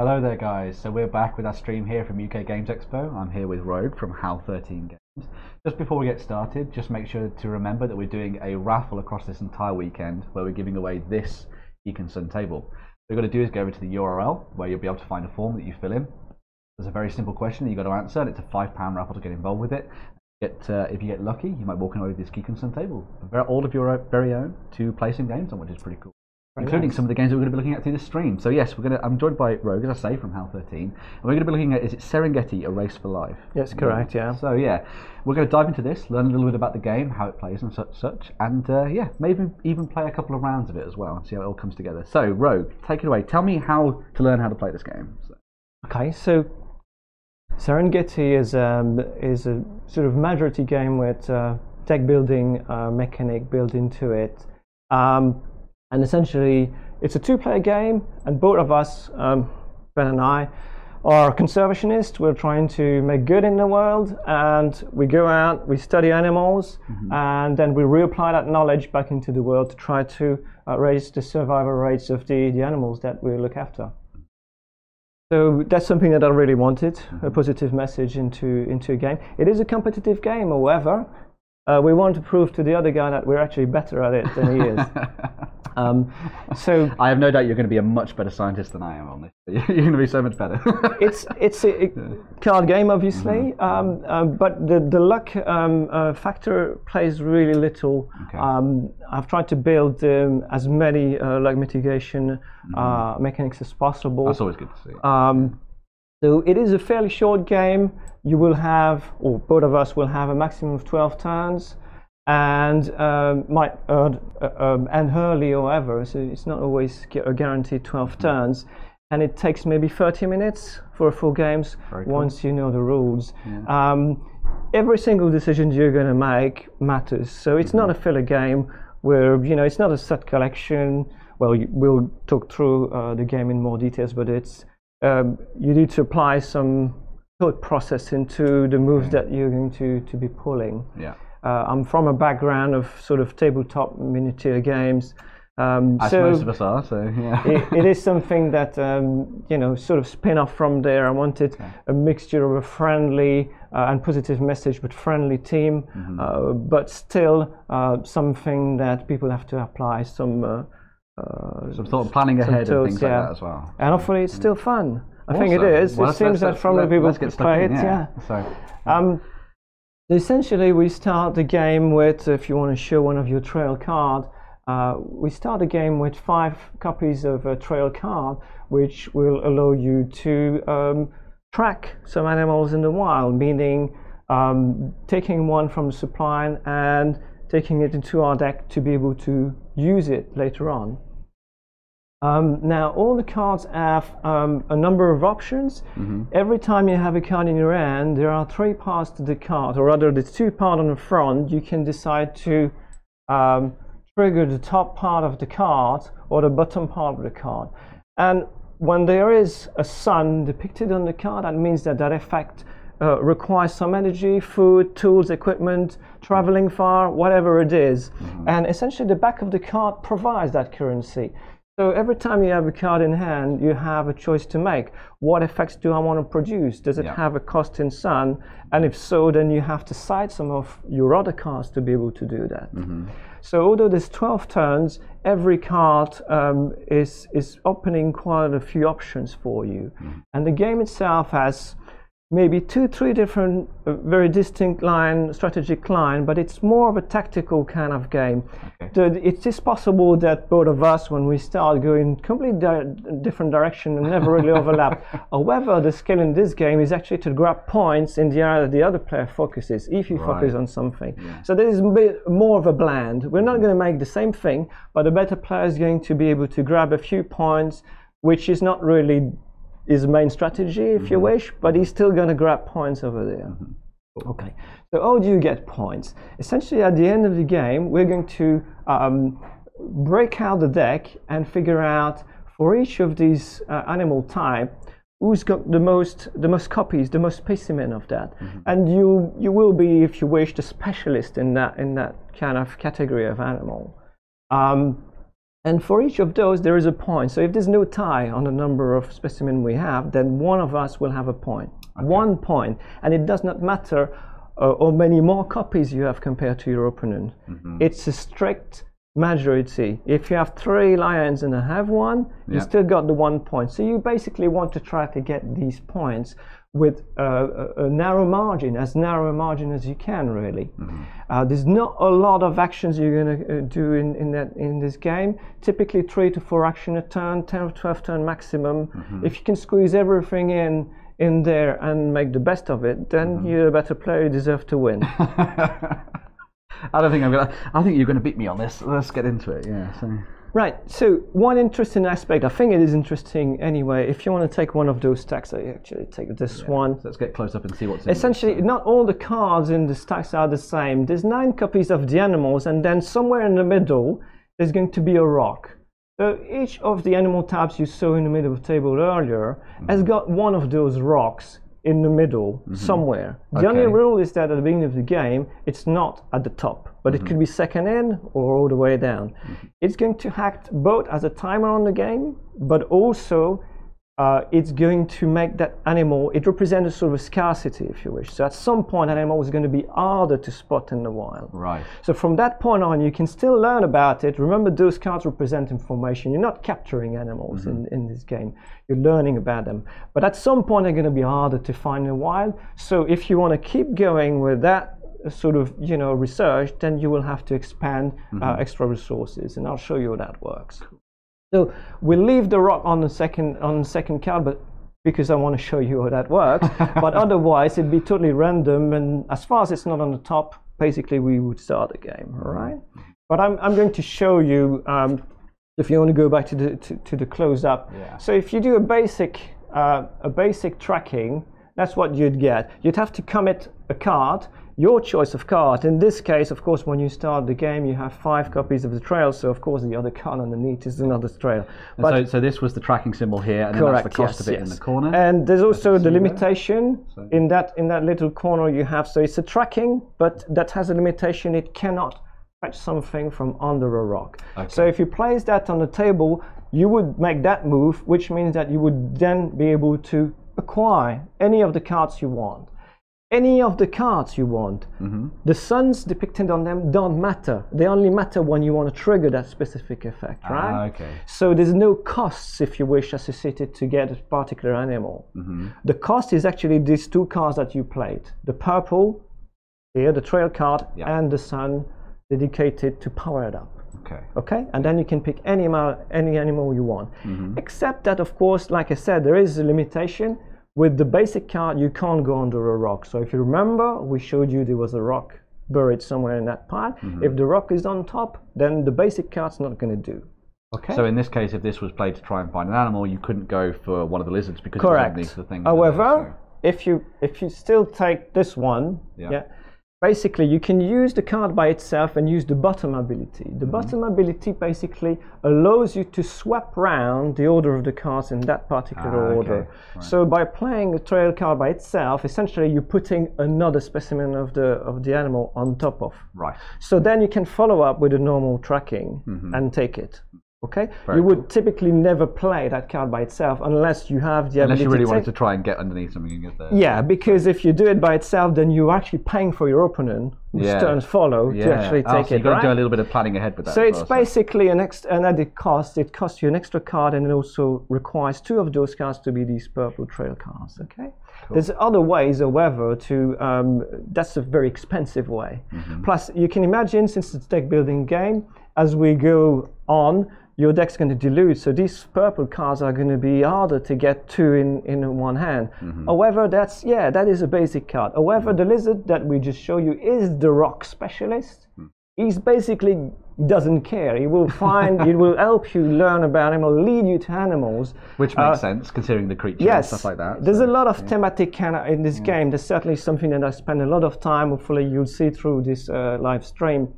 Hello there guys, so we're back with our stream here from UK Games Expo. I'm here with Rogue from HAL 13 Games. Just before we get started, just make sure to remember that we're doing a raffle across this entire weekend where we're giving away this Sun table. What you've got to do is go over to the URL where you'll be able to find a form that you fill in. There's a very simple question that you've got to answer, and it's a £5 raffle to get involved with it. If you get lucky, you might walk away with this Sun table. All of your very own to play some games on, which is pretty cool. Including some of the games that we're going to be looking at through the stream. So yes, I'm joined by Rogue, as I say, from HAL 13, and we're going to be looking at, is it Serengeti, A Race for Life? Yes, correct, yeah. So yeah, we're going to dive into this, learn a little bit about the game, how it plays and such, and yeah, maybe even play a couple of rounds of it as well, and see how it all comes together. So Rogue, take it away. Tell me how to learn how to play this game. Okay, so Serengeti is a sort of majority game with deck building mechanic built into it. And essentially, it's a two-player game, and both of us, Ben and I, are conservationists. We're trying to make good in the world, and we go out, we study animals, and then we reapply that knowledge back into the world to try to raise the survival rates of the animals that we look after. So that's something that I really wanted, a positive message into a game. It is a competitive game, however. We want to prove to the other guy that we're actually better at it than he is. So I have no doubt you're going to be a much better scientist than I am on this. You're going to be so much better. it's a card game, obviously, but the luck factor plays really little. Okay. I've tried to build as many luck mitigation mechanics as possible. That's always good to see. So it is a fairly short game. You will have, or both of us will have, a maximum of 12 turns, and might end early, however, so it's not always a guaranteed 12 turns, and it takes maybe 30 minutes for a full game once you know the rules. Yeah. Every single decision you're going to make matters, so it's not a filler game where, you know, it's not a set collection. Well, we'll talk through the game in more details, but it's you need to apply some thought process into the moves that you're going to be pulling. Yeah. I'm from a background of sort of tabletop miniature games. As so most of us are, so yeah. it is something that, you know, sort of spin off from there. I wanted a mixture of a friendly and positive message, but friendly team, but still something that people have to apply some thought, planning ahead and things like that as well. And hopefully it's still fun. I think it is. Well, it seems that from the people who play it, So, essentially, we start the game with, if you want to show one of your trail card, we start the game with 5 copies of a trail card, which will allow you to track some animals in the wild, meaning taking one from the supply and taking it into our deck to be able to use it later on. Now, all the cards have a number of options. Every time you have a card in your hand, there are 3 parts to the card, or rather the 2 parts on the front. You can decide to trigger the top part of the card or the bottom part of the card. And when there is a sun depicted on the card, that means that effect requires some energy, food, tools, equipment, traveling far, whatever it is. And essentially the back of the card provides that currency. So every time you have a card in hand, you have a choice to make. What effects do I want to produce? Does it have a cost in sun? And if so, then you have to side some of your other cards to be able to do that. So although there's 12 turns, every card is opening quite a few options for you. And the game itself has maybe 2-3 different very distinct strategic line, but it's more of a tactical kind of game. It is possible that both of us, when we start, go in completely different direction and never really overlap. However, the skill in this game is actually to grab points in the area that the other player focuses, if you focus on something. So this is a bit more of a blend. We're not going to make the same thing, but the better player is going to be able to grab a few points, which is not really his main strategy, if you wish, but he's still going to grab points over there. Okay, so how do you get points? Essentially, at the end of the game, we're going to break out the deck and figure out, for each of these animal type, who's got the most copies, the most specimen of that. And you will be, if you wish, the specialist in that kind of category of animal. And for each of those, there is a point. So if there's no tie on the number of specimens we have, then one of us will have a point. Okay. 1 point. And it does not matter how many more copies you have compared to your opponent. It's a strict majority. If you have 3 lions and I have 1, you still got the 1 point. So you basically want to try to get these points with a narrow margin as you can, really. There's not a lot of actions you're going to do in this game. Typically 3 to 4 actions a turn, 10 or 12 turn maximum. If you can squeeze everything in there and make the best of it, then you're a better player. You deserve to win. I don't think I think you're gonna beat me on this. Let's get into it. Yeah. So. Right. So one interesting aspect, I think it is interesting anyway. If you want to take one of those stacks, I actually take this one. So let's get close up and see what's. Essentially, not all the cards in the stacks are the same. There's 9 copies of the animals, and then somewhere in the middle, there's going to be a rock. So each of the animal tabs you saw in the middle of the table earlier has got one of those rocks in the middle somewhere. The only rule is that at the beginning of the game, it's not at the top, but it could be second in or all the way down. It's going to act both as a timer on the game, but also it's going to make that animal, it represents a sort of a scarcity, if you wish. So at some point, an animal is going to be harder to spot in the wild. Right. So from that point on, you can still learn about it. Remember, those cards represent information. You're not capturing animals in this game. You're learning about them. But at some point, they're going to be harder to find in the wild. So if you want to keep going with that sort of, research, then you will have to expand extra resources. And I'll show you how that works. So we'll leave the rock on the second card, but because I want to show you how that works. But otherwise, it'd be totally random, and as far as it's not on the top, basically we would start the game. All right. But I'm going to show you. If you want to go back to the close up. Yeah. So if you do a basic tracking, that's what you'd get. You'd have to commit a card. Your choice of card. In this case, of course, when you start the game, you have 5 copies of the trail, so of course the other card underneath is another trail. But so this was the tracking symbol here, and correct, then that's the cost of it in the corner. And there's also the limitation in that little corner you have. So it's a tracking, but that has a limitation. It cannot fetch something from under a rock. Okay. So if you place that on the table, you would make that move, which means that you would then be able to acquire any of the cards you want. Any of the cards you want. The suns depicted on them don't matter. They only matter when you want to trigger that specific effect, right? Okay. So there's no costs, if you wish, associated to get a particular animal. The cost is actually these 2 cards that you played. The purple, here, the trail card, and the sun dedicated to power it up. Okay, and then you can pick any animal you want. Except that, of course, like I said, there is a limitation. With the basic card, you can't go under a rock. So if you remember, we showed you there was a rock buried somewhere in that pile. If the rock is on top, then the basic card's not going to do. Okay. So in this case, if this was played to try and find an animal, you couldn't go for one of the lizards because correct. It was underneath the thing. However, if you still take this one, basically you can use the card by itself and use the bottom ability. The bottom ability basically allows you to swap around the order of the cards in that particular order. Right. So by playing a trail card by itself, essentially you're putting another specimen of the animal on top of. Right. So then you can follow up with a normal tracking and take it. Okay, very you would typically never play that card by itself unless you have the ability. Unless you really wanted to try and get underneath something and get there. Yeah, because if you do it by itself, then you're actually paying for your opponent, whose turns follow, to actually take so it. You've got to do a little bit of planning ahead with that. So it's basically an added cost. It costs you an extra card, and it also requires 2 of those cards to be these purple trail cards. Okay. Cool. There's other ways, however, that's a very expensive way. Plus, you can imagine, since it's a deck building game, as we go on, your deck's going to dilute, so these purple cards are going to be harder to get to in one hand. However, that is a basic card. However, the lizard that we just showed you is the rock specialist. He's basically doesn't care. He will he will help you learn about him, or lead you to animals. Which makes sense, considering the creatures and stuff like that. There's a lot of thematic in this game. There's certainly something that I spend a lot of time, hopefully you'll see through this live stream,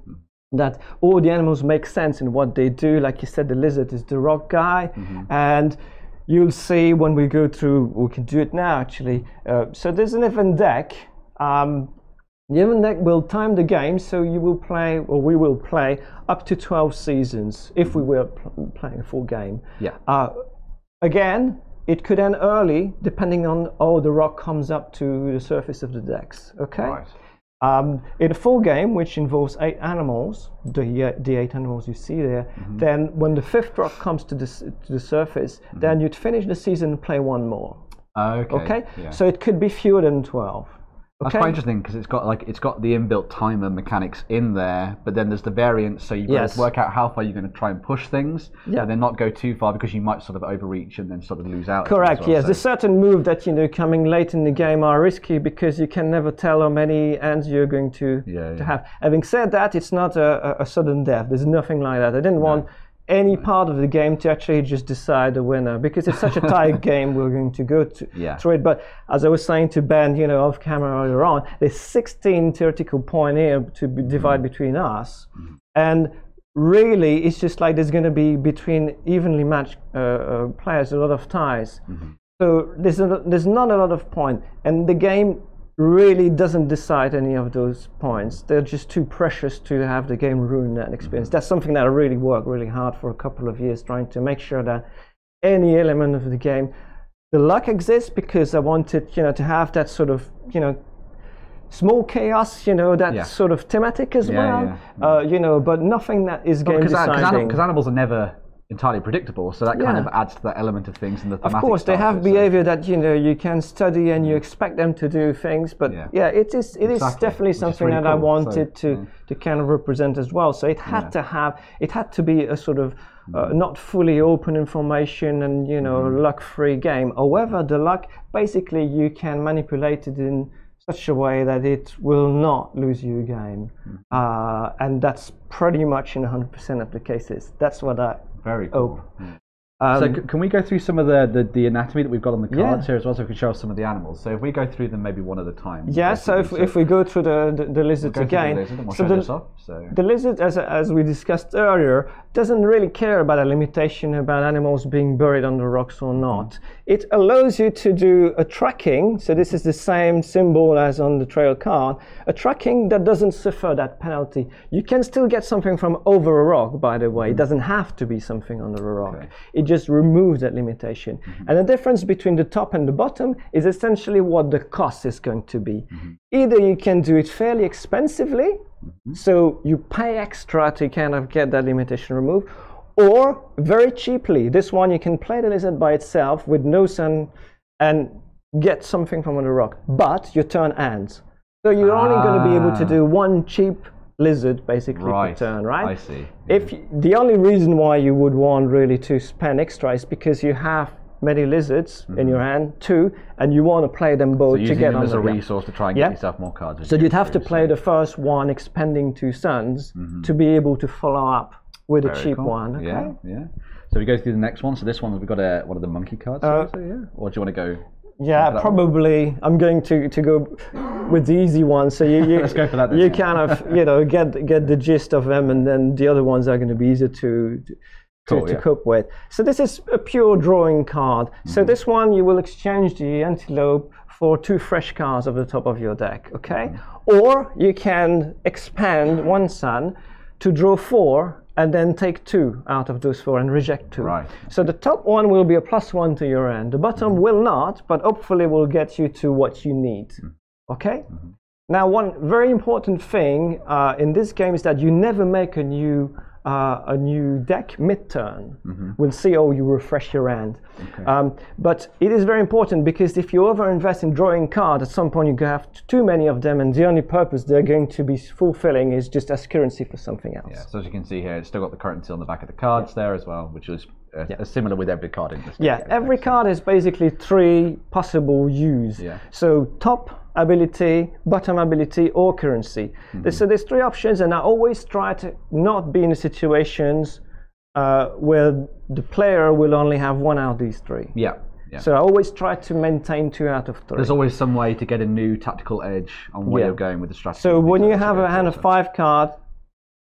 that all the animals make sense in what they do. Like you said, the lizard is the rock guy, and you'll see when we go through, we can do it now actually. So there's an event deck. The event deck will time the game, so you will play, or we will play, up to 12 seasons if we were playing a full game. Yeah. Again, it could end early, depending on how the rock comes up to the surface of the decks. Okay. Right. In a full game, which involves 8 animals, the 8 animals you see there, then when the 5th rock comes to the surface, then you'd finish the season and play 1 more. Okay. Yeah. So it could be fewer than 12. That's quite interesting because it's got the inbuilt timer mechanics in there, but then there's the variance, so you've got to work out how far you're going to try and push things, and then not go too far because you might sort of overreach and then sort of lose out. Correct. Well, yes, so. there's certain moves that coming late in the game are risky because you can never tell how many ends you're going to have. Having said that, it's not a sudden death. There's nothing like that. I didn't want any part of the game to actually just decide the winner because it's such a tight game. We're going to go through it, but as I was saying to Ben, off camera earlier on, there's 16 theoretical points here to divide between us, and really it's just like there's going to be between evenly matched players a lot of ties. So there's not a lot of points, and the game really doesn't decide any of those points. They're just too precious to have the game ruin that experience. That's something that I really worked really hard for a couple of years, trying to make sure that any element of the game, the luck exists because I wanted to have that sort of small chaos, that sort of thematic as well. But nothing that is game deciding. Because animals are never entirely predictable, so that kind of adds to that element of things. And the of course, they have behavior that you can study and you expect them to do things, but it is definitely something that I wanted to kind of represent as well. So it had to be a sort of not fully open information and luck-free game. However, the luck basically you can manipulate it in such a way that it will not lose you a game, and that's pretty much in 100% of the cases. That's what I Very cool. So can we go through some of the anatomy that we've got on the cards here as well, so we can show us some of the animals? So if we go through them maybe one at a time. Yeah, so if we go through the lizards again. The lizard, as we discussed earlier, doesn't really care about a limitation about animals being buried under rocks or not. It allows you to do a tracking, so this is the same symbol as on the trail card, a tracking that doesn't suffer that penalty. You can still get something from over a rock, by the way. It doesn't have to be something under a rock. It just removes that limitation. And the difference between the top and the bottom is essentially what the cost is going to be. Either you can do it fairly expensively, so you pay extra to kind of get that limitation removed, or very cheaply. This one you can play the lizard by itself with no sun and get something from under a rock, but your turn ends. So you're only going to be able to do one cheap lizard basically per turn, right? I see. If the only reason why you would want really to spend extra is because you have many lizards in your hand too, and you want to play them both to get them as a resource to try and get yourself more cards. So you'd have to play the first one expending 2 suns to be able to follow up with a cheap one. Okay? Yeah. So we go through the next one. So this one we've got one of the monkey cards. Or do you want to go? Yeah, probably. I'm going to go with the easy one. So you let's go for that then. You kind of get the gist of them, and then the other ones are going to be easier to cope with. So this is a pure drawing card. So this one you will exchange the antelope for 2 fresh cards off the top of your deck. Okay, or you can expand 1 sun to draw 4. And then take 2 out of those 4 and reject 2. Right. So the top one will be a +1 to your end. The bottom will not, but hopefully will get you to what you need. Okay? Now, one very important thing in this game is that you never make a new deck mid-turn. We'll see how you refresh your hand. But it is very important because if you over-invest in drawing cards, at some point you have too many of them, and the only purpose they're going to be fulfilling is just as currency for something else. Yeah, so as you can see here, it's still got the currency on the back of the cards there as well, which is similar with every card in this. Every card is basically 3 possible use. So top ability, bottom ability, or currency. So there's 3 options, and I always try to not be in situations where the player will only have 1 out of these 3. So I always try to maintain 2 out of 3. There's always some way to get a new tactical edge on where you're going with the strategy. So when you have a hand of 5 cards,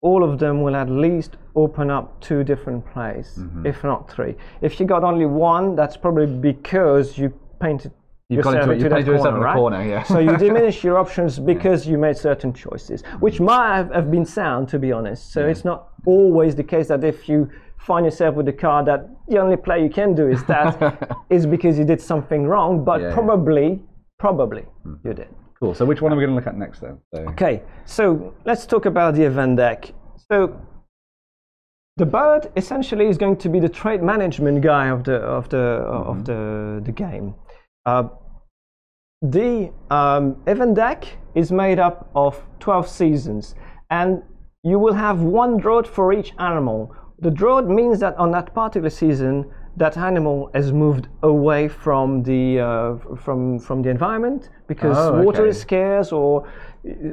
all of them will at least open up 2 different plays, if not 3. If you got only 1, that's probably because you painted yourself into that corner, right? So you diminish your options because you made certain choices, which might have been sound, to be honest. So it's not always the case that if you find yourself with a card that the only play you can do is that is because you did something wrong, but probably you did. Cool. So which one are we going to look at next then? So. Okay, so let's talk about the event deck. So the bird essentially is going to be the trade management guy of the game. The event deck is made up of 12 seasons, and you will have one drought for each animal. The drought means that on that particular season, that animal has moved away from the environment because water is scarce, or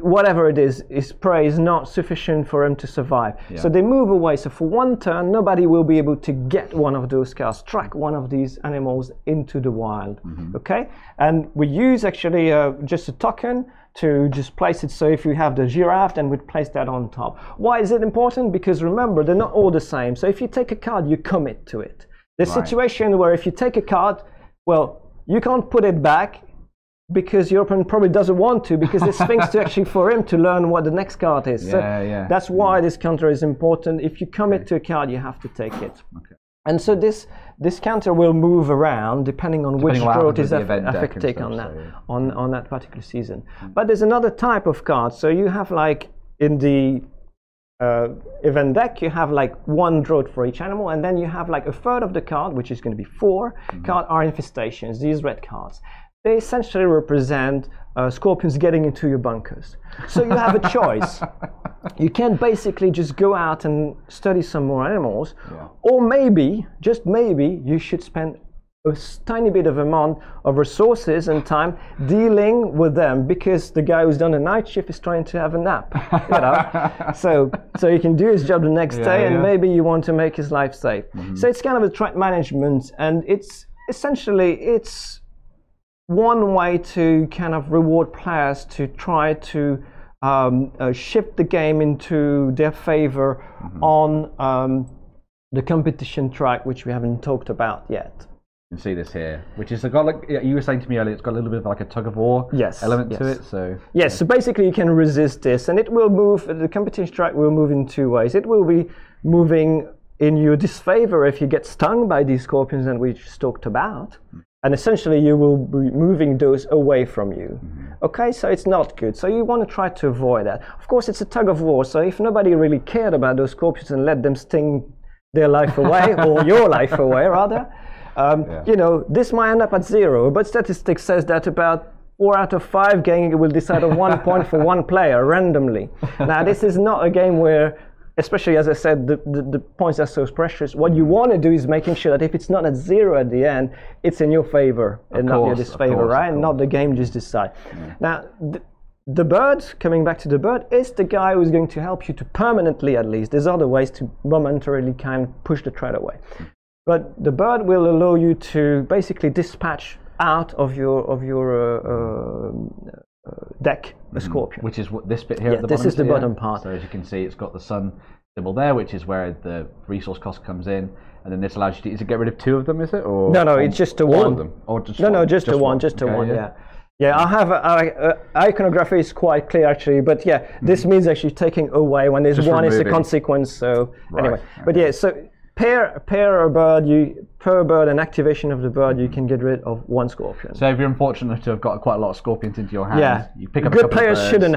whatever it is, his prey is not sufficient for him to survive. So they move away. So for one turn, nobody will be able to get one of those cards, track one of these animals into the wild. Okay, and we use actually just a token to just place it. So if you have the giraffe, then we'd place that on top. Why is it important? Because remember, they're not all the same. So if you take a card, you commit to it. There's a situation where if you take a card, well, you can't put it back because your opponent probably doesn't want to, because there's things to actually for him to learn what the next card is. That's why this counter is important. If you commit to a card, you have to take it. And so this counter will move around depending on which drought is affected on that particular season. But there's another type of card. So you have, like, in the event deck, you have like one drought for each animal, and then you have like a third of the card, which is going to be 4 cards, are infestations. These red cards, they essentially represent scorpions getting into your bunkers. So you have a choice. You can basically just go out and study some more animals, or maybe, just maybe, you should spend a tiny bit of amount of resources and time dealing with them, because the guy who's done a night shift is trying to have a nap, you know. so he can do his job the next day, and maybe you want to make his life safe. So it's kind of a threat management, and it's essentially one way to kind of reward players to try to shift the game into their favor on the competition track, which we haven't talked about yet. You can see this here, which is got, like you were saying to me earlier, it's got a little bit of like a tug of war element to it. So so basically you can resist this, and it will move. The competition track will move in 2 ways. It will be moving in your disfavor if you get stung by these scorpions that we just talked about, and essentially you will be moving those away from you. Okay, so it's not good. So you want to try to avoid that. Of course, it's a tug of war. So if nobody really cared about those scorpions and let them sting their life away, or your life away rather, you know, this might end up at 0, but statistics says that about 4 out of 5 games will decide on 1 point for one player randomly. Now, this is not a game where, especially as I said, the points are so precious. What you want to do is making sure that if it's not at 0 at the end, it's in your favor and not your disfavor, right? And not the game just decide. Now, the bird, coming back to the bird, is the guy who's going to help you to permanently, at least. There's other ways to momentarily kind of push the threat away. But the bird will allow you to basically dispatch out of your deck a scorpion. Which is what this bit here at the bottom. This is the bottom part. So as you can see, it's got the sun symbol there, which is where the resource cost comes in, and then this allows you to, is it get rid of 2 of them, is it? Or no, it's just the one. All of them? Or just no, just the one, just the one, Yeah, I have iconography is quite clear actually, but this means actually taking away when there's just one removing. Is a consequence. So anyway, but so per bird and activation of the bird, you can get rid of 1 scorpion. So if you're unfortunate to have got quite a lot of scorpions into your hands, you pick up good a couple players of birds. Shouldn't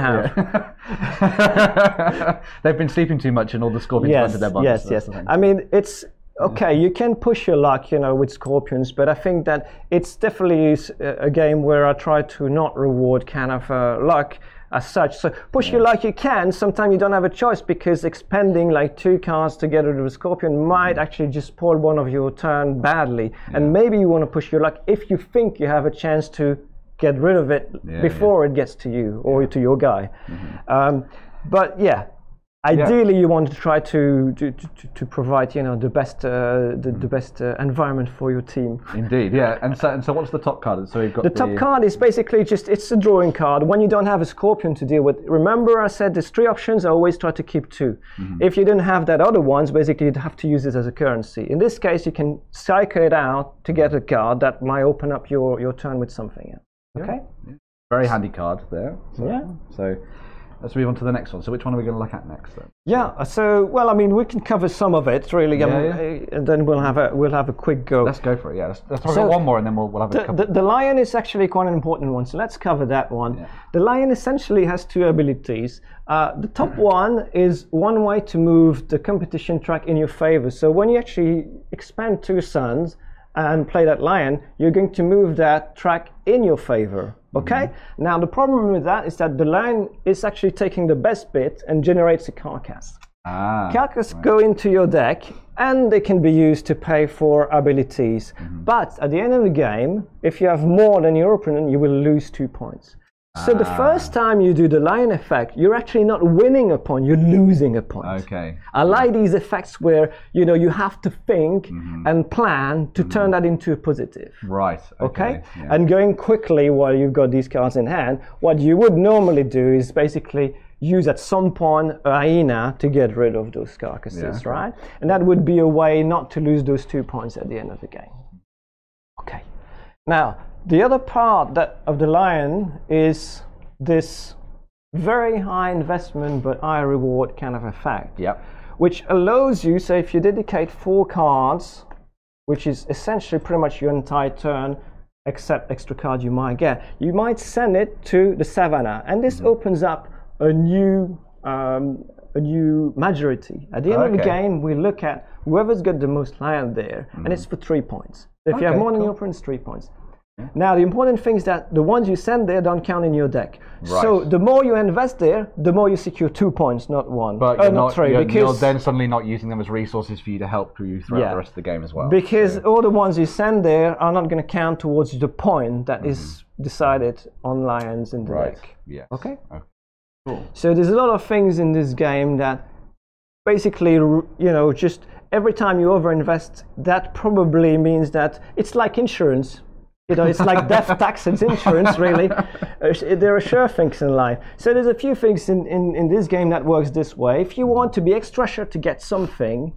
have. They've been sleeping too much and all the scorpions went to their bunkers. Yes. I mean, it's okay. You can push your luck, you know, with scorpions, but I think that it's definitely a game where I try to not reward kind of luck as such. So push your luck you can. Sometimes you don't have a choice, because expending like 2 cards to get rid of a scorpion might actually just spoil one of your turn badly. And maybe you want to push your luck if you think you have a chance to get rid of it before it gets to you or to your guy. But Ideally, you want to try to provide, you know, the best environment for your team. Indeed, yeah. And so what's the top card? So we've got the top card is basically it's a drawing card. When you don't have a scorpion to deal with, remember I said there's 3 options. I always try to keep 2. If you don't have that other ones, basically you'd have to use it as a currency. In this case, you can cycle it out to get a card that might open up your turn with something else. Okay. Yeah. Very handy card there. So let's move on to the next one. So which one are we going to look at next then? Yeah. So well, I mean, we can cover some of it really, and then we'll have a quick go. Let's go for it. Yeah. Let's probably one more, and then we'll have a couple. The lion is actually quite an important one. So let's cover that one. Yeah. The lion essentially has 2 abilities. The top one is one way to move the competition track in your favor. So when you actually expand 2 suns and play that lion, you're going to move that track in your favor. Okay? Now the problem with that is that the lion is actually taking the best bit and generates a carcass. Carcass go into your deck and they can be used to pay for abilities. But at the end of the game, if you have more than your opponent, you will lose 2 points. So the first time you do the lion effect, you're actually not winning a point, you're losing a point. Okay. I like these effects where, you know, you have to think and plan to turn that into a positive. Right. Okay? Yeah. And going quickly while you've got these cards in hand, what you would normally do is basically use at some point a hyena to get rid of those carcasses, right? And that would be a way not to lose those 2 points at the end of the game. Okay. Now, the other part of the lion is this very high investment but high reward kind of effect. Yep. Which allows you, so if you dedicate 4 cards, which is essentially pretty much your entire turn, except extra card you might get, you might send it to the savannah, and this opens up a new majority. At the end of the game, we look at whoever's got the most lion there, and it's for 3 points. If you have more than your opponent, it's 3 points. Now, the important thing is that the ones you send there don't count in your deck. Right. So the more you invest there, the more you secure 2 points, not 1. But you're not 3. You're then suddenly not using them as resources for you to help you throughout the rest of the game as well. Because all the ones you send there are not going to count towards the point that is decided on lions in the deck. Yes. Okay? Cool. So there's a lot of things in this game that basically, you know, just every time you overinvest, that probably means that it's like insurance. You know, it's like death, tax, and insurance, really. There are sure things in life. So there's a few things in this game that works this way. If you want to be extra sure to get something,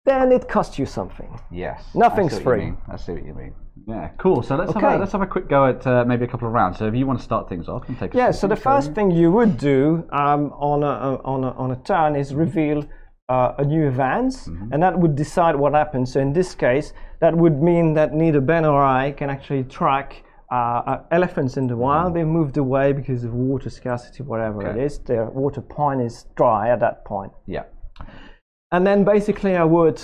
then it costs you something. Yes. Nothing's free. I see what you mean. Yeah, cool. So let's have a quick go at maybe a couple of rounds. So if you want to start things off and take a so the first thing you would do on a turn is reveal a new event, and that would decide what happens. So in this case, that would mean that neither Ben or I can actually track elephants in the wild. They've moved away because of water scarcity, whatever it is. Their water point is dry at that point. Yeah. And then basically I would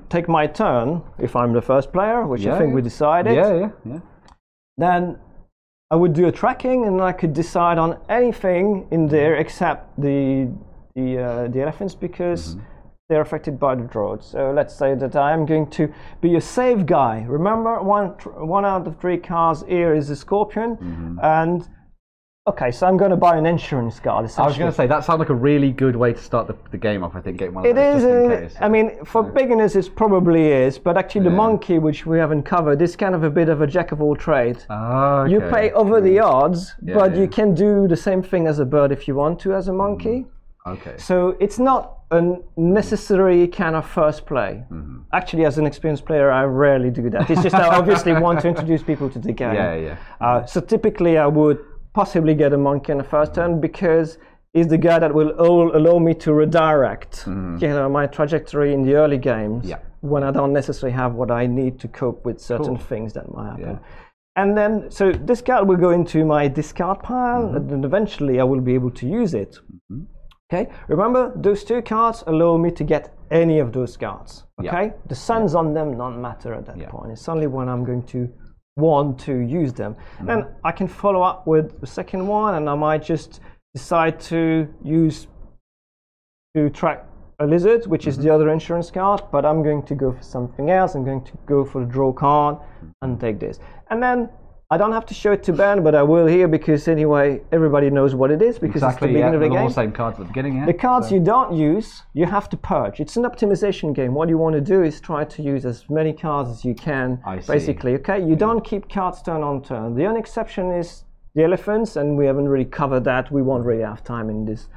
take my turn, if I'm the first player, which I think we decided. Yeah. Then I would do a tracking, and I could decide on anything in there except the elephants, because they're affected by the drought. So let's say that I am going to be a safe guy. Remember, one out of 3 cards here is a scorpion, and okay, so I'm going to buy an insurance card. I was going to say, that sounds like a really good way to start the game off, I think, getting one of those, just in case. I mean, for beginners it probably is, but actually the monkey, which we haven't covered, is kind of a bit of a jack of all trades. Okay. You pay over the odds, but you can do the same thing as a bird if you want to as a monkey. Okay. So it's not a necessary kind of first play. Actually, as an experienced player, I rarely do that. It's just I obviously want to introduce people to the game. So typically I would possibly get a monkey on the first turn, because he's the guy that will allow me to redirect you know, my trajectory in the early games when I don't necessarily have what I need to cope with certain things that might happen. And then, so this card will go into my discard pile, and then eventually I will be able to use it. Okay, remember, those 2 cards allow me to get any of those cards. Okay, the suns on them don't matter at that point. It's only when I'm going to want to use them. Then I can follow up with the second one, and I might just decide to track a lizard, which is the other insurance card, but I'm going to go for something else. I'm going to go for the draw card and take this. And then I don't have to show it to Ben, but I will here because anyway, everybody knows what it is because it's the beginning of the game. All the same cards at the beginning, yeah. The cards you don't use, you have to purge. It's an optimization game. What you want to do is try to use as many cards as you can, basically. Okay, you don't keep cards turn on turn. The only exception is the elephants, and we haven't really covered that. We won't really have time in this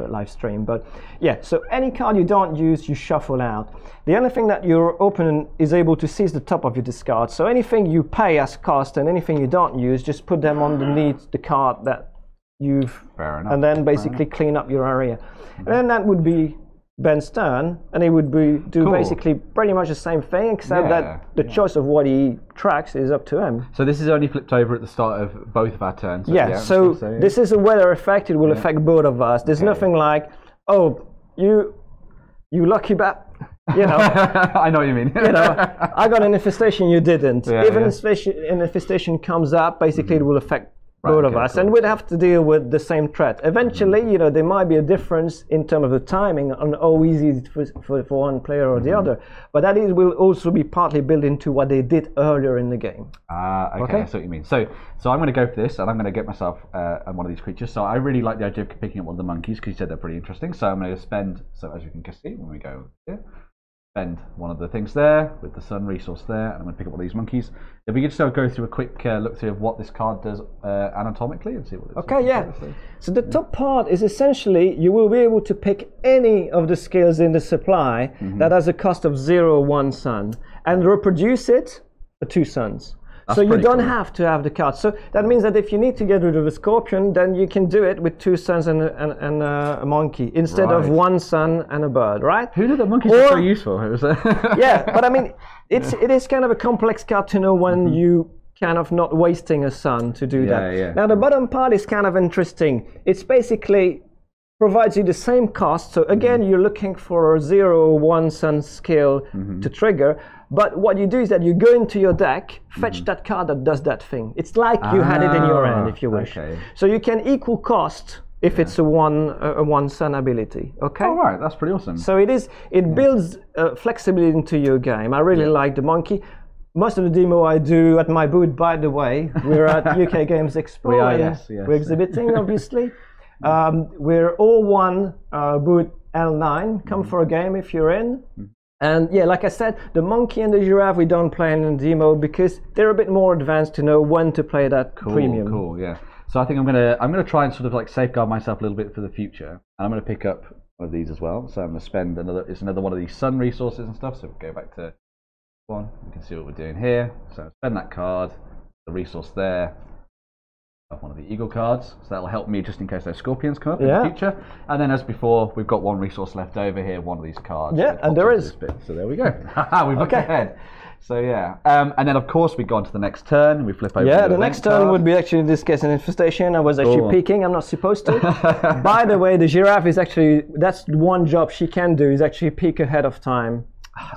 live stream. But yeah, so any card you don't use, you shuffle out. The only thing that your opponent is able to see is the top of your discard. So anything you pay as cost and anything you don't use, just put them underneath the card that you've, and then basically clean up your area. And then that would be Ben's turn, and he would do basically pretty much the same thing, except that the choice of what he tracks is up to him. So this is only flipped over at the start of both of our turns. So this is a weather effect. It will affect both of us. There's nothing like, oh, you lucky bat. You know, I know what you mean. You know, I got an infestation, you didn't. If an infestation comes up, basically it will affect both of us, and we'd have to deal with the same threat. Eventually, you know, there might be a difference in terms of the timing on how easy it is for one player or the other, but that will also be partly built into what they did earlier in the game. Okay, I see what you mean. So I'm going to go for this, and I'm going to get myself on one of these creatures. So I really like the idea of picking up one of the monkeys because you said they're pretty interesting. So I'm going to spend, so as you can see when we go here, spend one of the things there with the sun resource there, and I'm going to pick up one of these monkeys. If we could just go through a quick look through of what this card does anatomically and see what it's okay, yeah. So the top part is essentially you will be able to pick any of the skills in the supply that has a cost of 0 or 1 sun and reproduce it for 2 suns. That's so you don't have to have the card. So that means that if you need to get rid of a scorpion, then you can do it with 2 suns and a monkey instead of 1 sun and a bird, right? Who knew that monkeys were so useful? It was yeah, but I mean, it is kind of a complex card to know when you kind of not wasting a sun to do that. Yeah. Now the bottom part is kind of interesting. It's basically provides you the same cost. So again, you're looking for a 0 or 1 sun skill to trigger. But what you do is that you go into your deck, fetch that card that does that thing. It's like you had it in your hand, if you wish. Okay. So you can equal cost if it's a one sun ability. Okay. All right, that's pretty awesome. So it builds flexibility into your game. I really like the monkey. Most of the demo I do at my booth, by the way. We're at UK Games Expo. We are, yes. We're exhibiting, obviously. We're all one booth L9. Come for a game if you're in. And yeah, like I said, the monkey and the giraffe we don't play in the demo because they're a bit more advanced to know when to play that premium. Cool, yeah. So I think I'm gonna try and sort of like safeguard myself a little bit for the future. And I'm gonna pick up one of these as well. So I'm gonna spend another one of these sun resources and stuff. So we'll go back to one. You can see what we're doing here. So spend that card, the resource there. One of the eagle cards, so that'll help me just in case those scorpions come up in the future. And then as before, we've got 1 resource left over here, one of these cards. Yeah, and there is. So there we go. We've looked ahead. So yeah, and then of course we go on to the next turn. We flip over. Yeah, the next turn would be actually in this case an infestation. I was actually peeking. I'm not supposed to. By the way, the giraffe is actually that's one job she can do is actually peek ahead of time.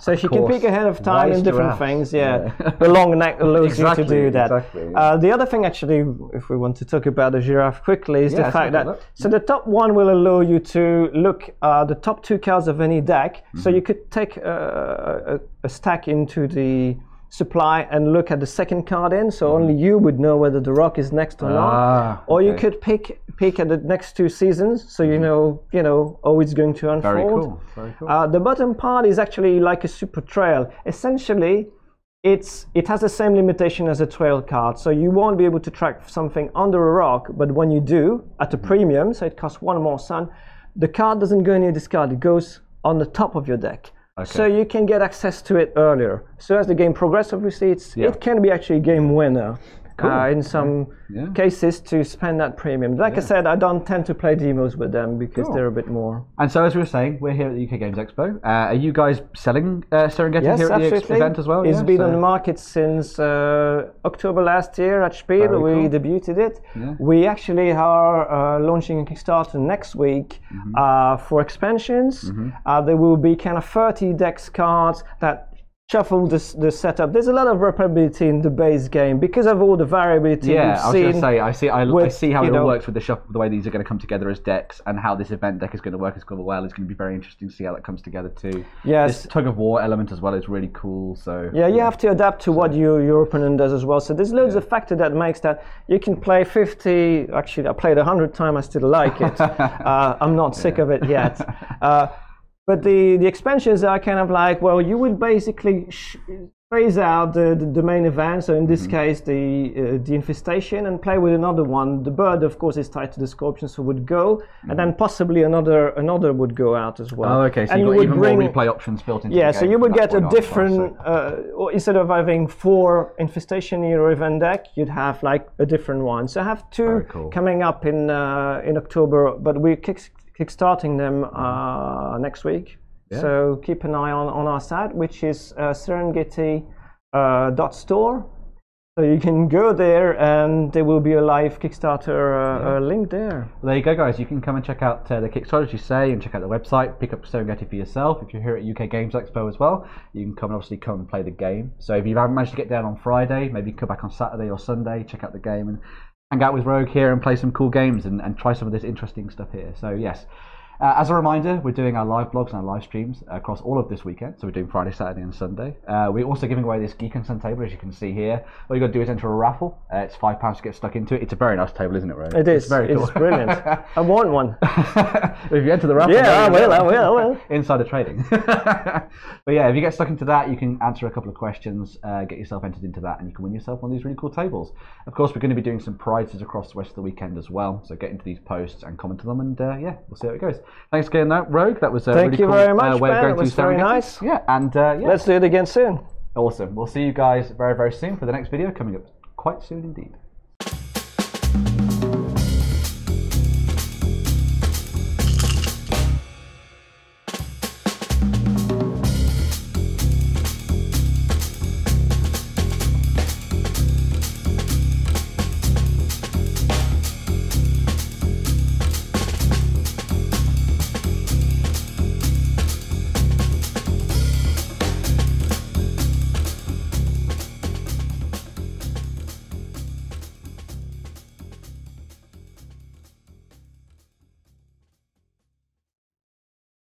So she can peek ahead of time in different things, The long neck allows you to do that. The other thing, actually, if we want to talk about the giraffe quickly, is the fact that so the top one will allow you to look at the top 2 cards of any deck. So you could take a stack into the supply and look at the second card in, so only you would know whether the rock is next or not. Or you could peek at the next 2 seasons, so you know how it's going to unfold. Very cool. The bottom part is actually like a super trail. Essentially, it has the same limitation as a trail card, so you won't be able to track something under a rock, but when you do, at a premium, so it costs 1 more sun, the card doesn't go in your discard, it goes on the top of your deck. So you can get access to it earlier. So as the game progresses, obviously, it can be actually a game winner in some cases to spend that premium. Like I said, I don't tend to play demos with them because they're a bit more. And so as we were saying, we're here at the UK Games Expo. Are you guys selling Serengeti here at the event as well? It's been on the market since October last year at Spiel. We debuted it. We actually are launching a Kickstarter next week for expansions. There will be kind of 30 dex cards that shuffle the setup. There's a lot of reparability in the base game because of all the variability. Yeah, I was going to say, I see how it all works with the shuffle, the way these are going to come together as decks, and how this event deck is going to work as well. It's going to be very interesting to see how that comes together too. Yes, this tug of war element as well is really cool. So yeah, you have to adapt to what your opponent does as well. So there's loads of factor that makes that you can play 50. Actually, I played 100 times. I still like it. I'm not sick of it yet. But the expansions are kind of like, well, you would basically phase out the main event. So in this case, the infestation, and play with another one. The bird, of course, is tied to the scorpion, so would go, and then possibly another would go out as well. Oh, okay. So and you got even more replay options built into the game. Yeah, so you would get a different. Or instead of having 4 infestation hero event deck, you'd have like a different one. So I have 2 coming up in October, but we're kickstarting them next week. Yeah. So keep an eye on our site, which is Serengeti.store. So you can go there, and there will be a live Kickstarter link there. Well, there you go, guys. You can come and check out the Kickstarter, as you say, and check out the website. Pick up Serengeti for yourself. If you're here at UK Games Expo as well, you can come and play the game. So if you haven't managed to get down on Friday, maybe come back on Saturday or Sunday, check out the game and hang out with Rogue here and play some cool games and try some of this interesting stuff here. So yes. As a reminder, we're doing our live blogs and our live streams across all of this weekend. So we're doing Friday, Saturday, and Sunday. We're also giving away this Geek and Sun table, as you can see here. All you got to do is enter a raffle. It's £5 to get stuck into it. It's a very nice table, isn't it, Ray? It is. It's very cool. It's brilliant. I want one. If you enter the raffle, I will. Insider trading. But yeah, if you get stuck into that, you can answer a couple of questions, get yourself entered into that, and you can win yourself one of these really cool tables. Of course, we're going to be doing some prizes across the rest of the weekend as well. So get into these posts and comment on them, and we'll see how it goes. Thanks again, Rogue. That was Thank really you cool very much, way of going it was very nice. Yeah, and let's do it again soon. Awesome. We'll see you guys very, very soon for the next video coming up quite soon indeed.